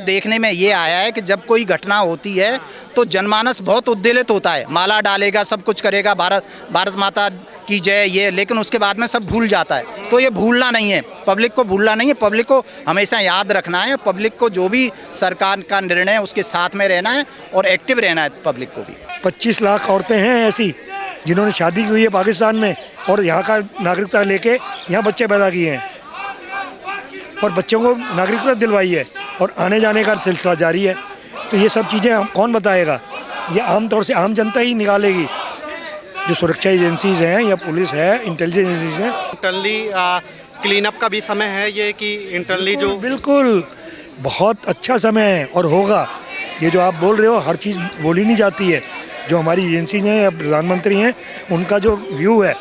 देखने में ये आया है कि जब कोई घटना होती है तो जनमानस बहुत उद्वेलित होता है, माला डालेगा, सब कुछ करेगा, भारत माता की जय ये, लेकिन उसके बाद में सब भूल जाता है। तो ये भूलना नहीं है, पब्लिक को भूलना नहीं है, पब्लिक को हमेशा याद रखना है, पब्लिक को जो भी सरकार का निर्णय है उसके साथ में रहना है और एक्टिव रहना है पब्लिक को भी। 25 लाख औरतें हैं ऐसी जिन्होंने शादी की हुई है पाकिस्तान में और यहाँ का नागरिकता लेके यहाँ बच्चे पैदा किए हैं और बच्चों को नागरिकता दिलवाई है और आने जाने का सिलसिला जारी है। तो ये सब चीज़ें कौन बताएगा? ये आमतौर से आम जनता ही निकालेगी, जो सुरक्षा एजेंसीज हैं या पुलिस है, इंटेलिजेंस एजेंसीज हैं। इंटरनली क्लीन अप का भी समय है ये कि इंटरनली जो बिल्कुल बहुत अच्छा समय है और होगा। ये जो आप बोल रहे हो हर चीज़ बोली नहीं जाती है। जो हमारी एजेंसीज हैं या प्रधानमंत्री हैं उनका जो व्यू है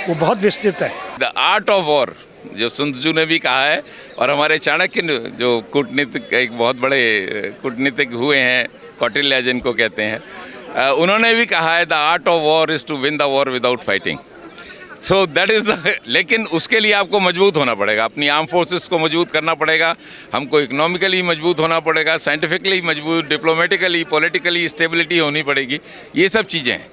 वो बहुत विस्तृत है। द आर्ट ऑफ वॉर जो sun Tzu ने भी कहा है और हमारे चाणक्य ने जो कूटनीतिक एक बहुत बड़े कूटनीतिक हुए हैं, कौटिल्य जिनको कहते हैं, उन्होंने भी कहा है the art of war is to win the war without fighting. So that is the, लेकिन उसके लिए आपको मजबूत होना पड़ेगा, अपनी आर्म फोर्सेस को मजबूत करना पड़ेगा, हमको इकोनॉमिकली मजबूत होना पड़ेगा, साइंटिफिकली मजबूत, डिप्लोमेटिकली, पॉलिटिकली स्टेबिलिटी होनी पड़ेगी, ये सब चीज़ें हैं।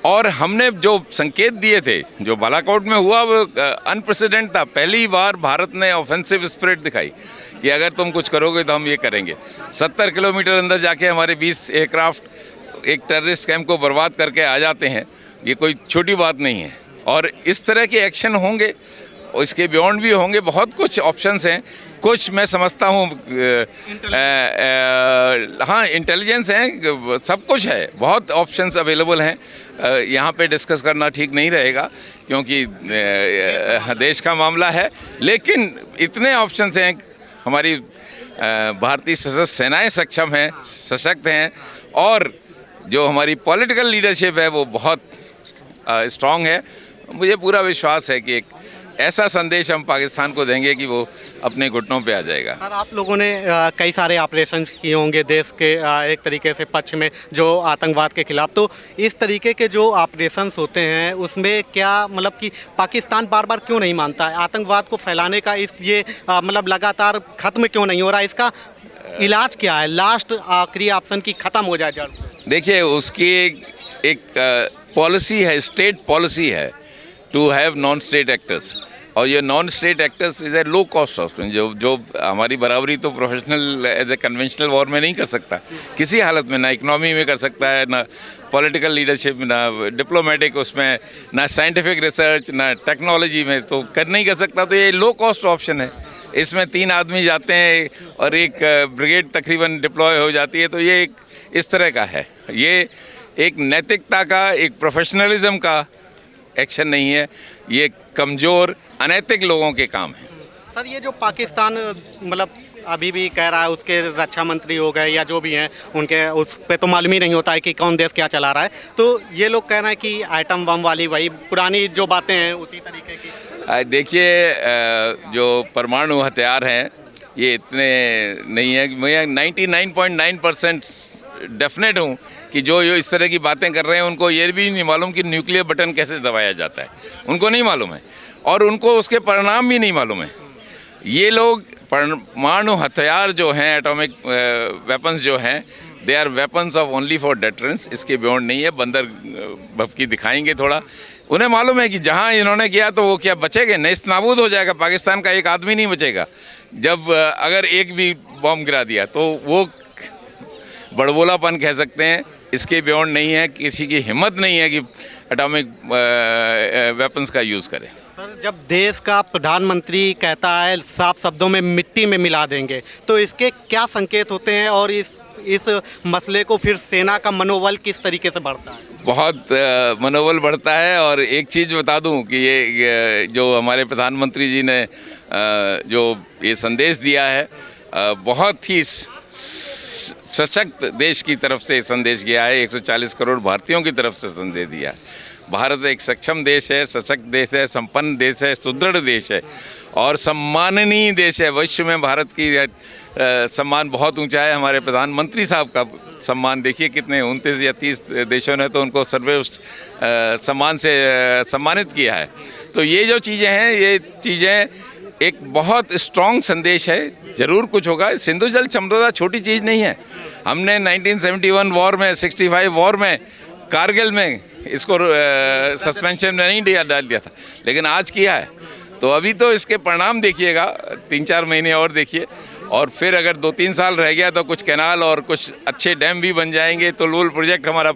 और हमने जो संकेत दिए थे, जो बालाकोट में हुआ वो अनप्रेसिडेंट था। पहली बार भारत ने ऑफेंसिव स्पिरिट दिखाई कि अगर तुम कुछ करोगे तो हम ये करेंगे। 70 किलोमीटर अंदर जाके हमारे 20 एयरक्राफ्ट एक टेररिस्ट कैंप को बर्बाद करके आ जाते हैं, ये कोई छोटी बात नहीं है। और इस तरह के एक्शन होंगे, इसके बियॉन्ड भी होंगे, बहुत कुछ ऑप्शंस हैं। कुछ मैं समझता हूँ हाँ इंटेलिजेंस है, सब कुछ है, बहुत ऑप्शंस अवेलेबल हैं। यहाँ पे डिस्कस करना ठीक नहीं रहेगा क्योंकि देश का मामला है, लेकिन इतने ऑप्शंस हैं। हमारी भारतीय सशस्त्र सेनाएं सक्षम हैं, सशक्त हैं और जो हमारी पॉलिटिकल लीडरशिप है वो बहुत स्ट्रॉन्ग है। मुझे पूरा विश्वास है कि एक ऐसा संदेश हम पाकिस्तान को देंगे कि वो अपने घुटनों पे आ जाएगा। सर, आप लोगों ने कई सारे ऑपरेशंस किए होंगे देश के एक तरीके से पक्ष में जो आतंकवाद के खिलाफ, तो इस तरीके के जो ऑपरेशंस होते हैं उसमें क्या मतलब कि पाकिस्तान बार बार क्यों नहीं मानता है? आतंकवाद को फैलाने का ये मतलब लगातार ख़त्म क्यों नहीं हो रहा? इसका इलाज क्या है? लास्ट आखिरी ऑप्शन की ख़त्म हो जाए जड़ से। देखिए, उसकी एक पॉलिसी है, स्टेट पॉलिसी है to have non state actors, और ये non state actors is a low cost option. जो हमारी बराबरी तो professional as a conventional war में नहीं कर सकता किसी हालत में, ना इकोनॉमी में कर सकता है, ना पॉलिटिकल लीडरशिप, ना डिप्लोमेटिक उसमें, ना साइंटिफिक रिसर्च, ना टेक्नोलॉजी में तो नहीं कर सकता। तो ये लो कॉस्ट ऑप्शन है। इसमें 3 आदमी जाते हैं और एक ब्रिगेड तकरीबन डिप्लॉय हो जाती है। तो ये एक इस तरह का है, ये एक नैतिकता का, एक प्रोफेशनलिज्म का एक्शन नहीं है, ये कमज़ोर अनैतिक लोगों के काम है। सर, ये जो पाकिस्तान मतलब अभी भी कह रहा है, उसके रक्षा मंत्री हो गए या जो भी हैं उनके उस पे तो मालूम ही नहीं होता है कि कौन देश क्या चला रहा है, तो ये लोग कह रहे हैं कि आइटम बम वाली वही पुरानी जो बातें हैं उसी तरीके की। देखिए, जो परमाणु हथियार हैं ये इतने नहीं है। मैं 99.9% डेफिनेट हूँ कि जो इस तरह की बातें कर रहे हैं उनको ये भी नहीं मालूम कि न्यूक्लियर बटन कैसे दबाया जाता है, उनको नहीं मालूम है और उनको उसके परिणाम भी नहीं मालूम है। ये लोग परमाणु हथियार जो हैं, एटॉमिक वेपन्स जो हैं, they are weapons of only for deterrence, इसके बियॉन्ड नहीं है। बंदर भपकी दिखाएंगे थोड़ा, उन्हें मालूम है कि जहाँ इन्होंने किया तो वो क्या बचेंगे, नेस्त नाबूद हो जाएगा, पाकिस्तान का एक आदमी नहीं बचेगा। जब अगर एक भी बॉम्ब गिरा दिया तो वो बड़बोलापन कह सकते हैं, इसके बियॉन्ड नहीं है। किसी की हिम्मत नहीं है कि एटॉमिक वेपन्स का यूज़ करें। सर, जब देश का प्रधानमंत्री कहता है साफ शब्दों में मिट्टी में मिला देंगे, तो इसके क्या संकेत होते हैं और इस मसले को फिर सेना का मनोबल किस तरीके से बढ़ता है? बहुत मनोबल बढ़ता है। और एक चीज़ बता दूं कि ये जो हमारे प्रधानमंत्री जी ने जो ये संदेश दिया है, बहुत ही सशक्त देश की तरफ से संदेश गया है, 140 करोड़ भारतीयों की तरफ से संदेश दिया है। भारत एक सक्षम देश है, सशक्त देश है, संपन्न देश है, सुदृढ़ देश है और सम्माननीय देश है। विश्व में भारत की सम्मान बहुत ऊंचा है। हमारे प्रधानमंत्री साहब का सम्मान देखिए कितने 29 या 30 देशों ने तो उनको सर्वोच्च सम्मान से सम्मानित किया है। तो ये जो चीज़ें हैं, ये चीज़ें एक बहुत स्ट्रॉन्ग संदेश है, ज़रूर कुछ होगा। सिंधु जल समझौता छोटी चीज़ नहीं है। हमने 1971 वॉर में, 65 वॉर में, कारगिल में इसको सस्पेंशन में नहीं डाल दिया था, लेकिन आज किया है। तो अभी तो इसके परिणाम देखिएगा, 3-4 महीने और देखिए, और फिर अगर 2-3 साल रह गया तो कुछ कैनाल और कुछ अच्छे डैम भी बन जाएंगे, तो लूल प्रोजेक्ट हमारा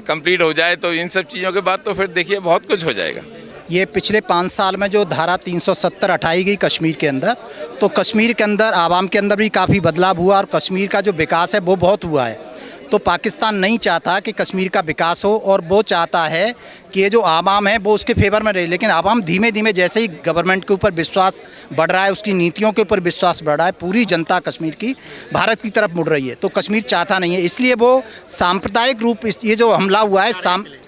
कंप्लीट हो जाए, तो इन सब चीज़ों के बाद तो फिर देखिए बहुत कुछ हो जाएगा। ये पिछले 5 साल में जो धारा 370 हटाई गई कश्मीर के अंदर, तो कश्मीर के अंदर आवाम के अंदर भी काफ़ी बदलाव हुआ और कश्मीर का जो विकास है वो बहुत हुआ है। तो पाकिस्तान नहीं चाहता कि कश्मीर का विकास हो, और वो चाहता है कि ये जो आवाम है वो उसके फेवर में रहे। लेकिन आवाम धीमे धीमे जैसे ही गवर्नमेंट के ऊपर विश्वास बढ़ रहा है, उसकी नीतियों के ऊपर विश्वास बढ़ रहा है, पूरी जनता कश्मीर की भारत की तरफ मुड़ रही है। तो कश्मीर चाहता नहीं है, इसलिए वो सांप्रदायिक रूप ये जो हमला हुआ है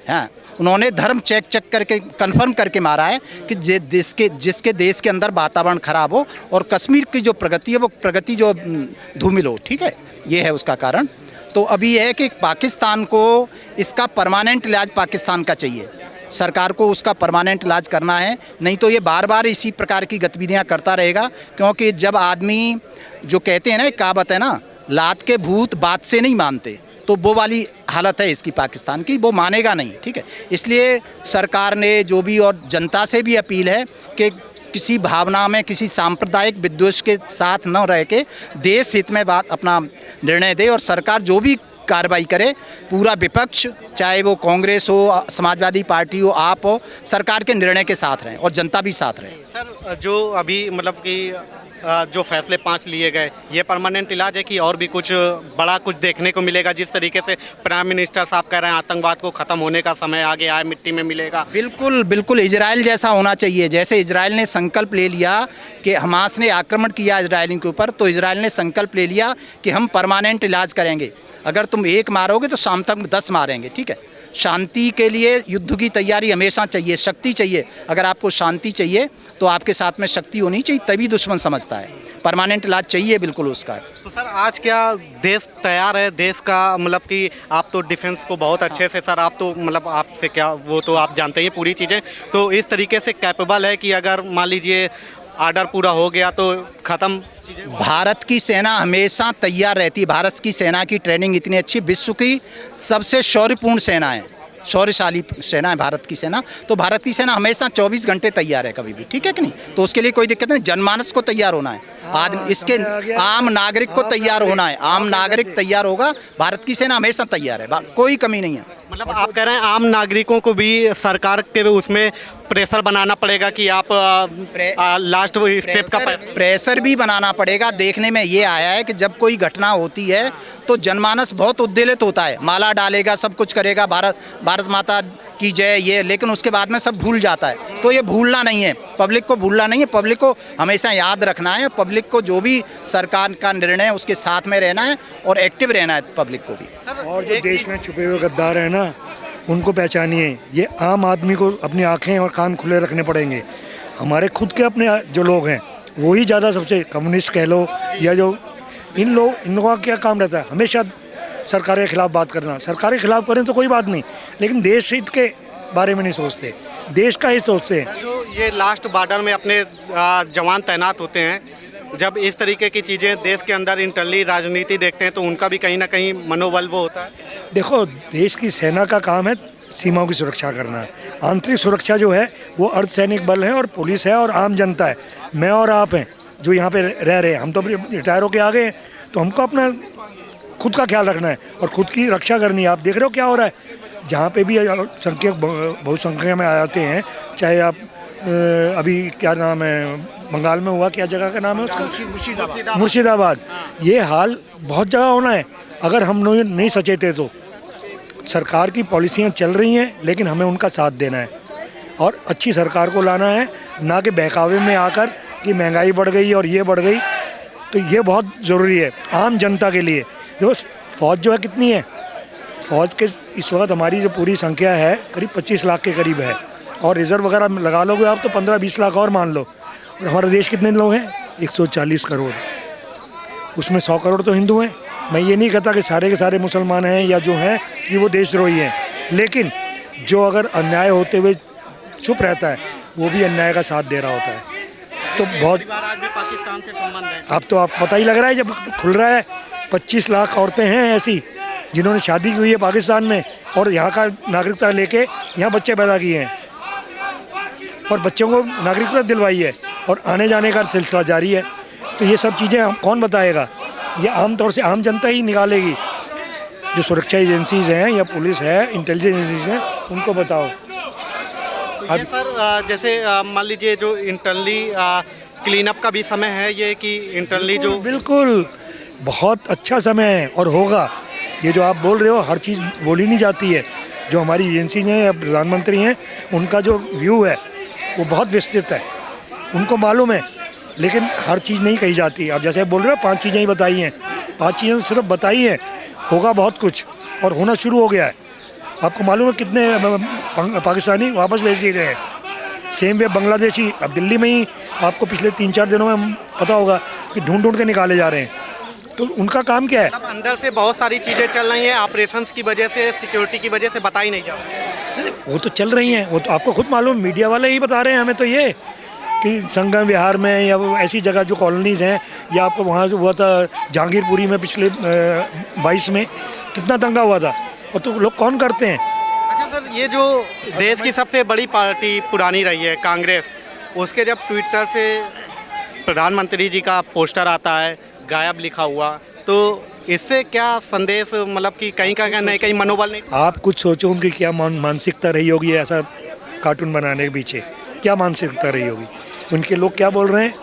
हाँ, उन्होंने धर्म चेक करके कन्फर्म करके मारा है कि जिसके देश के अंदर वातावरण खराब हो और कश्मीर की जो प्रगति है वो प्रगति जो धूमिल हो। ठीक है, ये है उसका कारण। तो अभी यह है कि पाकिस्तान को इसका परमानेंट इलाज पाकिस्तान का चाहिए, सरकार को उसका परमानेंट इलाज करना है, नहीं तो ये बार बार इसी प्रकार की गतिविधियां करता रहेगा। क्योंकि जब आदमी जो कहते हैं ना, एक कहावत है ना, लात के भूत बात से नहीं मानते, तो वो वाली हालत है इसकी पाकिस्तान की, वो मानेगा नहीं। ठीक है, इसलिए सरकार ने जो भी और जनता से भी अपील है कि किसी भावना में, किसी सांप्रदायिक विद्वेष के साथ न रह के देश हित में बात अपना निर्णय दे, और सरकार जो भी कार्रवाई करे, पूरा विपक्ष, चाहे वो कांग्रेस हो, समाजवादी पार्टी हो, आप हो, सरकार के निर्णय के साथ रहें और जनता भी साथ रहे। सर, जो अभी मतलब कि जो फैसले 5 लिए गए, ये परमानेंट इलाज है कि और भी कुछ बड़ा कुछ देखने को मिलेगा? जिस तरीके से प्राइम मिनिस्टर साहब कह रहे हैं आतंकवाद को ख़त्म होने का समय आ गया है, मिट्टी में मिलेगा। बिल्कुल बिल्कुल, इजराइल जैसा होना चाहिए। जैसे इजराइल ने संकल्प ले लिया कि हमास ने आक्रमण किया इजराइल के ऊपर, तो इजराइल ने संकल्प ले लिया कि हम परमानेंट इलाज करेंगे। अगर तुम एक मारोगे तो शाम तक 10 मारेंगे। ठीक है, शांति के लिए युद्ध की तैयारी हमेशा चाहिए, शक्ति चाहिए। अगर आपको शांति चाहिए तो आपके साथ में शक्ति होनी चाहिए, तभी दुश्मन समझता है। परमानेंट इलाज चाहिए बिल्कुल उसका। तो सर, आज क्या देश तैयार है? देश का मतलब कि आप तो डिफेंस को बहुत अच्छे से, सर आप तो मतलब आपसे क्या, वो तो आप जानते हैं पूरी चीज़ें, तो इस तरीके से कैपेबल है कि अगर मान लीजिए आर्डर पूरा हो गया तो ख़त्म? भारत की सेना हमेशा तैयार रहती है। भारत की सेना की ट्रेनिंग इतनी अच्छी, विश्व की सबसे शौर्यपूर्ण सेना है, शौर्यशाली सेना है भारत की सेना। तो भारत की सेना हमेशा 24 घंटे तैयार है कभी भी। ठीक है कि नहीं? तो उसके लिए कोई दिक्कत नहीं। जनमानस को तैयार होना है, आदमी, इसके आम नागरिक को तैयार होना है। आम नागरिक तैयार होगा, भारत की सेना हमेशा तैयार है, कोई कमी नहीं है। मतलब आप कह रहे हैं आम नागरिकों को भी सरकार के उसमें प्रेशर बनाना पड़ेगा कि आप लास्ट स्टेप का प्रेशर भी बनाना पड़ेगा। देखने में ये आया है कि जब कोई घटना होती है तो जनमानस बहुत उद्वेलित होता है, माला डालेगा, सब कुछ करेगा, भारत माता की जय, ये, लेकिन उसके बाद में सब भूल जाता है। तो ये भूलना नहीं है, पब्लिक को भूलना नहीं है, पब्लिक को हमेशा याद रखना है। पब्लिक को जो भी सरकार का निर्णय है उसके साथ में रहना है और एक्टिव रहना है पब्लिक को भी। और जो देश में छुपे हुए गद्दार हैं ना, उनको पहचानिए। ये आम आदमी को अपनी आंखें और कान खुले रखने पड़ेंगे। हमारे खुद के अपने जो लोग हैं वही ज़्यादा, सबसे कम्युनिस्ट कह लो, या जो इन लोगों का क्या काम रहता है, हमेशा सरकार के खिलाफ बात करना। सरकार के खिलाफ करें तो कोई बात नहीं, लेकिन देश हित के बारे में नहीं सोचते, देश का ही सोचते हैं। जो ये लास्ट बॉर्डर में अपने जवान तैनात होते हैं, जब इस तरीके की चीज़ें देश के अंदर इंटरनली राजनीति देखते हैं तो उनका भी कहीं ना कहीं मनोबल वो होता है। देखो, देश की सेना का काम है सीमाओं की सुरक्षा करना। आंतरिक सुरक्षा जो है वो अर्धसैनिक बल है और पुलिस है और आम जनता है। मैं और आप हैं जो यहाँ पे रह रहे हैं, हम तो रिटायर होके आ गए, तो हमको अपना खुद का ख्याल रखना है और खुद की रक्षा करनी है। आप देख रहे हो क्या हो रहा है, जहाँ पे भी संख्यक बहुत संख्या में आ जाते हैं, चाहे आप अभी क्या नाम है, बंगाल में हुआ, क्या जगह का नाम है उसका, मुर्शिदाबाद। ये हाल बहुत जगह होना है अगर हम नहीं सचेते तो। सरकार की पॉलिसियाँ चल रही हैं, लेकिन हमें उनका साथ देना है और अच्छी सरकार को लाना है, ना कि बहकावे में आकर कि महंगाई बढ़ गई और ये बढ़ गई। तो ये बहुत ज़रूरी है आम जनता के लिए। जो फ़ौज जो है कितनी है, फ़ौज के इस वक्त हमारी जो पूरी संख्या है करीब 25 लाख के करीब है, और रिज़र्व वगैरह लगा लोगे आप तो 15-20 लाख और मान लो। और हमारा देश कितने लोग हैं, 140 करोड़, उसमें 100 करोड़ तो हिंदू हैं। मैं ये नहीं कहता कि सारे के सारे मुसलमान हैं या जो हैं कि वो देशद्रोही हैं, लेकिन जो अगर अन्याय होते हुए चुप रहता है वो भी अन्याय का साथ दे रहा होता है। तो बहुत, परिवार आज भी पाकिस्तान से संबंध है। अब तो आप पता ही लग रहा है जब खुल रहा है। 25 लाख औरतें हैं ऐसी जिन्होंने शादी की हुई है पाकिस्तान में और यहाँ का नागरिकता लेके यहाँ बच्चे पैदा किए हैं और बच्चों को नागरिकता दिलवाई है और आने जाने का सिलसिला जारी है। तो ये सब चीज़ें हम कौन बताएगा? ये आम तौर से आम जनता ही निकालेगी। जो सुरक्षा एजेंसीज हैं या पुलिस है, इंटेलिजेंस एजेंसीज हैं, उनको बताओ। तो ये सर जैसे मान लीजिए जो इंटरनली क्लीन अप का भी समय है ये कि इंटरनली जो बिल्कुल बहुत अच्छा समय है और होगा। ये जो आप बोल रहे हो हर चीज़ बोली नहीं जाती है। जो हमारी एजेंसी हैं या प्रधानमंत्री हैं उनका जो व्यू है वो बहुत विस्तृत है, उनको मालूम है, लेकिन हर चीज़ नहीं कही जाती। आप जैसे बोल रहे हो 5 चीज़ें ही बताई हैं, 5 चीज़ें सिर्फ बताई हैं, होगा बहुत कुछ और होना शुरू हो गया है। आपको मालूम है कितने पाकिस्तानी वापस भेज दिए गए हैं। सेम वे बांग्लादेशी अब दिल्ली में ही आपको पिछले 3-4 दिनों में पता होगा कि ढूंढ ढूंढ के निकाले जा रहे हैं। तो उनका काम क्या है? अब अंदर से बहुत सारी चीज़ें चल रही हैं ऑपरेशंस की वजह से, सिक्योरिटी की वजह से बताई नहीं जा रही। वो तो चल रही हैं, वो तो आपको खुद मालूम, मीडिया वाले ही बता रहे हैं हमें तो ये कि संगम विहार में या ऐसी जगह जो कॉलोनीज़ हैं, या आपको वहाँ जो हुआ था जहांगीरपुरी में पिछले 22 में कितना दंगा हुआ था, और तो लोग कौन करते हैं? अच्छा सर, ये जो देश की सबसे बड़ी पार्टी पुरानी रही है कांग्रेस, उसके जब ट्विटर से प्रधानमंत्री जी का पोस्टर आता है गायब लिखा हुआ, तो इससे क्या संदेश मतलब कि कहीं का नहीं कहीं मनोबल नहीं? आप कुछ सोचो उनकी क्या मानसिकता रही होगी ऐसा कार्टून बनाने के पीछे, क्या मानसिकता रही होगी? उनके लोग क्या बोल रहे हैं?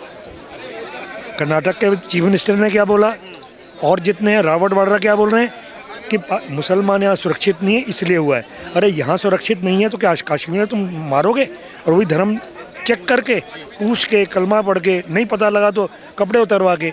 कर्नाटक के चीफ मिनिस्टर ने क्या बोला, और जितने हैं रावत वाड्रा क्या बोल रहे हैं कि मुसलमान यहाँ सुरक्षित नहीं है इसलिए हुआ है। अरे यहाँ सुरक्षित नहीं है तो क्या कश्मीर में तुम मारोगे? और वही धर्म चेक करके पूछ के कलमा पढ़ के नहीं पता लगा तो कपड़े उतरवा के